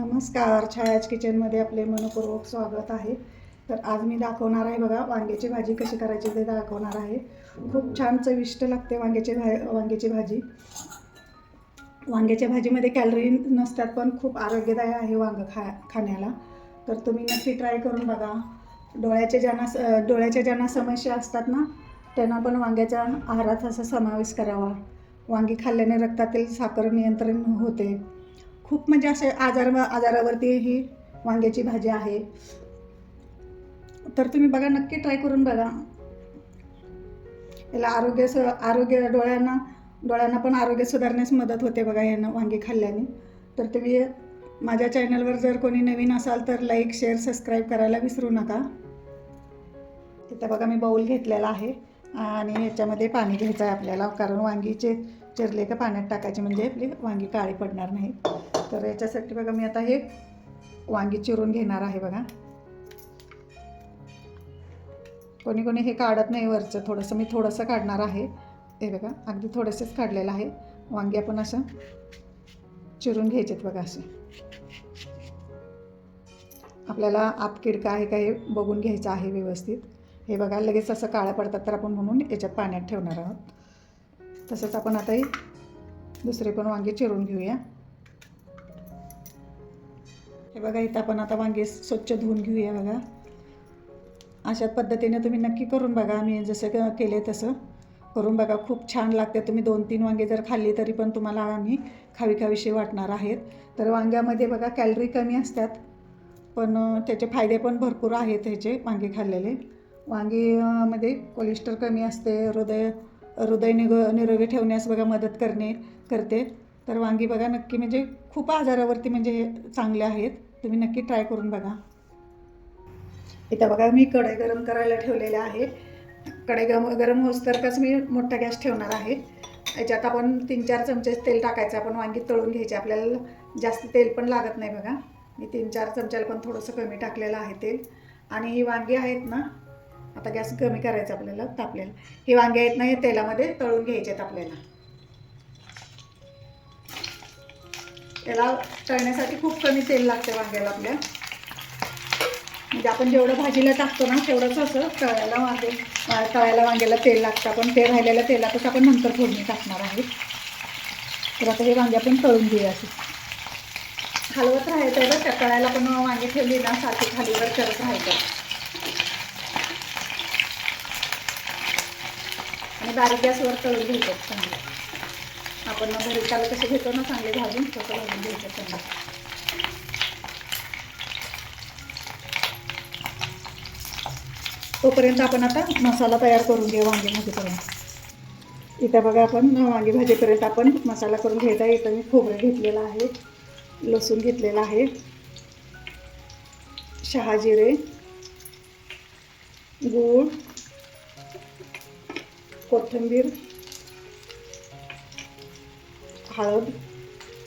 नमस्कार, छायाच किचनमध्ये आपले मनपूर्वक स्वागत आहे. तर आज मी दाखवणार आहे बघा वांग्याची भाजी कशी करायची ते दाखवणार आहे. खूप छान चविष्ट लागते वांग्याची भाजी. वांग्याच्या भाजीमध्ये कॅलरी नसतात पण खूप आरोग्यदायी आहे वांग खाण्याला. तर तुम्ही नक्की ट्राय करून बघा. डोळ्याच्या ज्यांना समस्या असतात ना त्यांना पण वांग्याच्या आहारात असा समावेश करावा. वांगी खाल्ल्याने रक्तातील साखर नियंत्रण होते. खूप म्हणजे असे आजारावरती ही वांग्याची भाजी आहे. तर तुम्ही बघा, नक्की ट्राय करून बघा. याला आरोग्य डोळ्यांना पण आरोग्य सुधारण्यास मदत होते बघा यानं वांगी खाल्ल्याने. तर तुम्ही माझ्या चॅनलवर जर कोणी नवीन असाल तर लाईक, शेअर, सबस्क्राईब करायला विसरू नका. इथं बघा मी बाऊल घेतलेला आहे आणि याच्यामध्ये पाणी घ्यायचं आहे आपल्याला, कारण वांगीचे चिरले का पाण्यात टाकायचे म्हणजे आपली वांगी काळी पडणार नाही. तर याच्यासाठी बघा मी आता हे वांगी चिरून घेणार आहे बघा. कोणी कोणी हे काढत नाही वरचं, मी थोडंसं काढणार आहे. हे बघा अगदी थोडंसंच काढलेलं आहे. वांगी आपण असं चिरून घ्यायचेत बघा. असे आपल्याला आत किडका आहे का हे बघून घ्यायचं आहे व्यवस्थित. हे बघा लगेच असं काळं पडतात तर आपण म्हणून याच्यात पाण्यात ठेवणार आहोत. तसंच आपण आता ही दुसरे पण वांगे चिरून घेऊया. हे बघा इथं आपण आता वांगे स्वच्छ धुवून घेऊया बघा. अशा पद्धतीने तुम्ही नक्की करून बघा. मी जसं केले तसं करून बघा. खूप छान लागते. तुम्ही 2-3 वांगे जर खाल्ली तरी पण तुम्हाला आम्ही खावीशी वाटणार आहेत. तर वांग्यामध्ये बघा कॅलरी कमी असतात पण त्याचे फायदे पण भरपूर आहेत. ह्याचे वांगे खाल्लेले वांगीमध्ये कोलेस्ट्रॉल कमी असते. हृदय निरोगी ठेवण्यास बघा मदत करते. तर वांगी बघा नक्की म्हणजे खूप आजारावरती म्हणजे चांगले आहेत. तुम्ही नक्की ट्राय करून बघा. इथं बघा मी कढई गरम करायला ठेवलेले आहे. कढई गरम होईस्तोवर मी मोठा गॅस ठेवणार आहे. याच्यात आपण 3-4 चमचे तेल टाकायचं. आपण वांगी तळून घ्यायचे. आपल्याला जास्त तेल पण लागत नाही बघा. मी 3-4 चमच्याला पण थोडंसं कमी टाकलेलं आहे तेल. आणि ही वांगी आहेत ना, आता गॅस कमी करायचा आपल्याला तापलेला. ही वांगी आहेत ना हे तेलामध्ये तळून घ्यायचे आहेत आपल्याला. याला तळण्यासाठी खूप कमी तेल लागते वांग्याला आपल्या. म्हणजे आपण जेवढं भाजीला टाकतो ना तेवढंच असं तळायला वांग्याला तेल लागतं. पण ते राहिलेल्या तेलातच आपण नंतर फोडणी टाकणार आहे. तर आता हे वांगे आपण तळून घेऊया. असे हलवत राहायचं बरं. त्या तळायला पण वांगे ठेवली ना सारखी खालीवर करत राहायचं आणि बारीक गॅसवर तळून घ्यायचं चांगले. आपण भरीताला कसे घेतो ना चांगले भाजून तसं भाजून घ्यायचं चांगलं. तोपर्यंत आपण आता मसाला तयार करून घेऊ वांगी भाजीपर्यंत. इथं बघा आपण वांगी भाजीपर्यंत आपण मसाला करून घ्यायचा. इथं मी खोबरं घेतलेलं आहे, लसूण घेतलेला आहे, शहाजिरे, गूळ, कोथिंबीर, हळद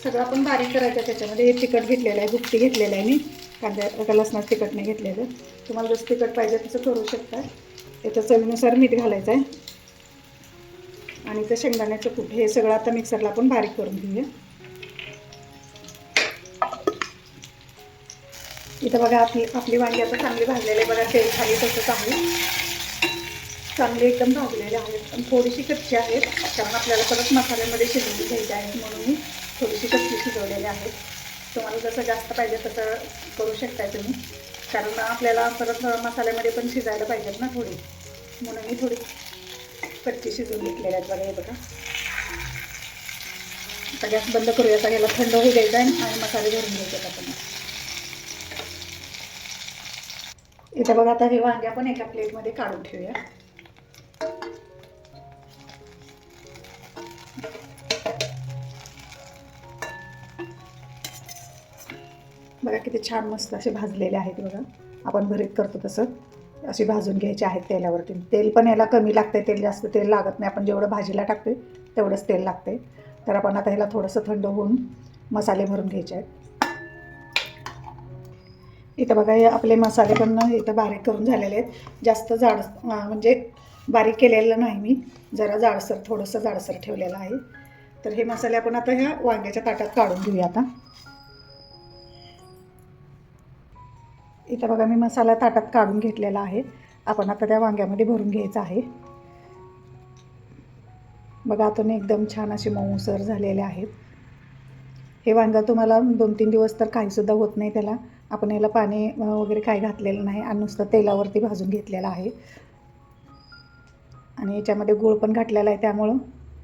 सगळं आपण बारीक करायचं. त्याच्यामध्ये हे तिखट घेतलेलं आहे, गुप्ती घेतलेलं आहे मी. कांद्या लसणाचं तिखट नाही घेतलेलं. तुम्हाला जसं तिखट पाहिजे तसं करू शकता. याच्या चवीनुसार मीठ घालायचं आहे आणि ते शेंगदाण्याचं कूट हे सगळं आता मिक्सरला आपण बारीक करून घेऊया. इथं बघा आपली वांगी आता चांगली भाजलेली बघा. तेल खाली तसंच आहे. चांगले एकदम भाजलेले आहेत पण थोडीशी कच्ची आहेत, कारण आपल्याला परत मसाल्यामध्ये शिजवून घ्यायचे आहेत म्हणून मी थोडीशी कच्ची शिजवलेली आहेत. तुम्हाला जसं जास्त पाहिजे तसं करू शकताय तुम्ही, कारण आपल्याला परत मसाल्यामध्ये पण शिजायला पाहिजेत ना थोडी, म्हणून मी थोडी कच्ची शिजवून घेतलेल्या आहेत बघा. हे बघा आता गॅस बंद करूया. आता याला थंड होऊ द्यायचा आहे आणि मसाले भरून घ्यायचे आपण. इथं बघा आता हे वांगे आपण एका प्लेटमध्ये काढून ठेवूया. बघा किती छान मस्त असे भाजलेले आहेत बघा. आपण भरीत करतो तसं असे भाजून घ्यायचे आहेत तेलावरती. तेल पण याला कमी लागते. जास्त तेल लागत नाही. आपण जेवढं भाजीला टाकतोय तेवढंच तेल लागते. तर आपण आता ह्याला थोडंसं थंड होऊन मसाले भरून घ्यायचे आहेत. इथं बघा हे आपले मसाले पण इथं बारीक करून झालेले आहेत. जास्त जाड म्हणजे बारीक केलेलं नाही मी, जरा थोडंसं जाडसर ठेवलेलं आहे. तर हे मसाले आपण आता ह्या वांग्याच्या ताटात काढून घेऊया. आता इथं बघा मी मसाला ताटात काढून घेतलेला आहे. आपण आता त्या वांग्यामध्ये भरून घ्यायचं आहे. बघा आतून एकदम छान असे मऊसर झालेले आहेत. हे वांगं तुम्हाला 2-3 दिवस तर काहीसुद्धा होत नाही त्याला. आपण याला पाणी वगैरे काही घातलेलं नाही आणि नुसतं तेलावरती भाजून घेतलेलं आहे. आणि याच्यामध्ये गूळ पण घातलेला आहे, त्यामुळं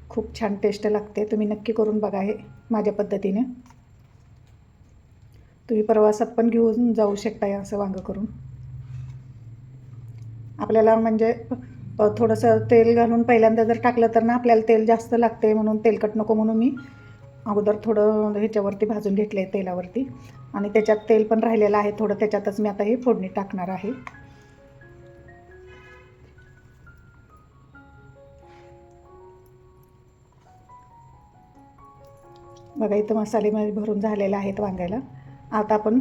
खूप छान टेस्ट लागते. तुम्ही नक्की करून बघा हे माझ्या पद्धतीने. तुम्ही प्रवासात पण घेऊन जाऊ शकता असं वांगं करून. आपल्याला म्हणजे थोडंसं तेल घालून पहिल्यांदा जर टाकलं तर ना आपल्याला तेल जास्त लागते, म्हणून तेलकट नको म्हणून मी अगोदर थोडं ह्याच्यावरती भाजून घेतलं आहे तेलावरती. आणि त्याच्यात तेल पण राहिलेलं आहे थोडं, त्याच्यातच मी आता हे फोडणी टाकणार आहे. बघा इथं मसालेमध्ये भरून झालेले आहेत वांग्याला. आता आपण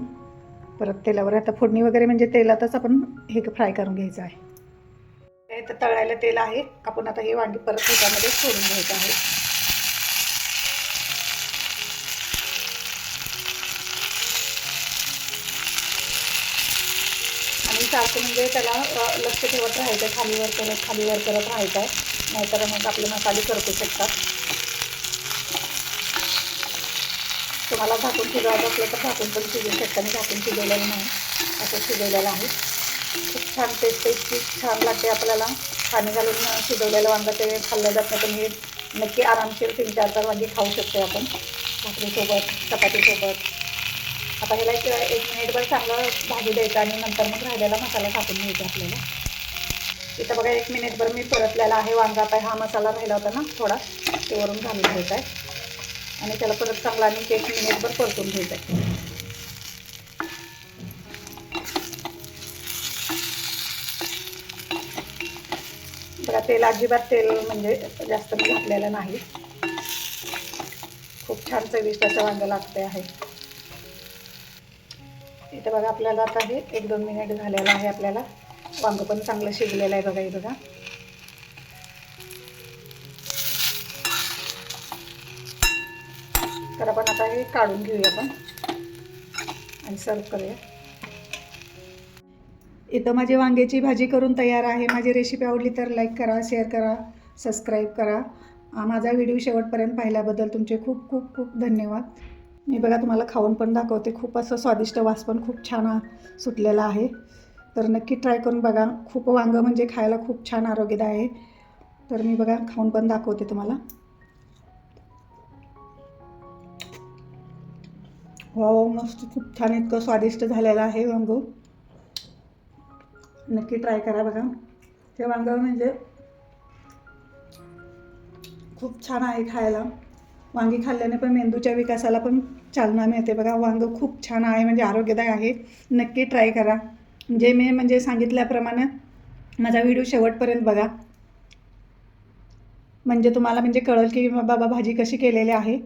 परत तेलावर आता फोडणी वगैरे म्हणजे तेलातच आपण हे फ्राय करून घ्यायचं आहे. इथं तळायला तेल आहे. आपण आता हे वांगी परत त्याच्यामध्ये सोडून घ्यायचं आहे. आणि सारखं म्हणजे त्याला लक्ष ठेवत राहायचं, खालीवर करत राहायचं आहे, नाहीतर मग आपले मसाले करपू शकतात. तुम्हाला झाकून शिजवायचं असलं तर झाकून पण शिजवू शकता. मी झाकून शिजवलेलं नाही, असं शिजवलेलं आहे. खूप छान टेस्ट इतकी छान लागते. आपल्याला पाणी घालून शिजवलेलं वांगं ते खाल्लं जात नाही, पण हे नक्की आरामशीर 3-4 वांगी खाऊ शकतो आपण भाकरीसोबत, चपातीसोबत. आता ह्याला 1 मिनिटभर चांगलं भाजू द्यायचं आणि नंतर मग राहिलेला मसाला टाकून घ्यायचा आपल्याला. इथं बघा 1 मिनिटभर मी परतलेला आहे वांगा. आता हा मसाला राहिला होता ना थोडा, ते वरून घालून घ्यायचा आहे आणि त्याला परत चांगला आणि 1 मिनिटभर परतून घ्यायचं आहे. बघा अजिबात तेल म्हणजे जास्त मी घातलेलं नाही. खूप छान चविष्ट असं वांगं लागते आहे. इथं बघा आपल्याला आता हे 1-2 मिनिट झालेलं आहे. आपल्याला वांगं पण चांगलं शिजलेलं आहे. बघा हे बघा. तर आपण आता हे काढून घेऊया आपण आणि सर्व करूया. इथं माझी वांग्याची भाजी करून तयार आहे. माझी रेसिपी आवडली तर लाईक करा, शेअर करा, सबस्क्राईब करा. माझा व्हिडिओ शेवटपर्यंत पाहिल्याबद्दल तुमचे खूप खूप खूप धन्यवाद. मी बघा तुम्हाला खाऊन पण दाखवते. खूप असं स्वादिष्ट वास पण खूप छान सुटलेला आहे. तर नक्की ट्राय करून बघा. खूप वांगं म्हणजे खायला खूप छान आरोग्यदायी आहे. तर मी बघा खाऊन पण दाखवते तुम्हाला. हो मस्त, खूप छान इतकं स्वादिष्ट झालेलं आहे वांगं. नक्की ट्राय करा बघा. ते वांगं म्हणजे खूप छान आहे खायला. वांगी खाल्ल्याने पण मेंदूच्या विकासाला पण चालना मिळते. बघा वांगं खूप छान आहे, म्हणजे आरोग्यदायी आहे. नक्की ट्राय करा. जे मी म्हणजे सांगितल्याप्रमाणे माझा व्हिडिओ शेवटपर्यंत बघा, म्हणजे तुम्हाला म्हणजे कळेल की बाबा भाजी कशी केलेली आहे.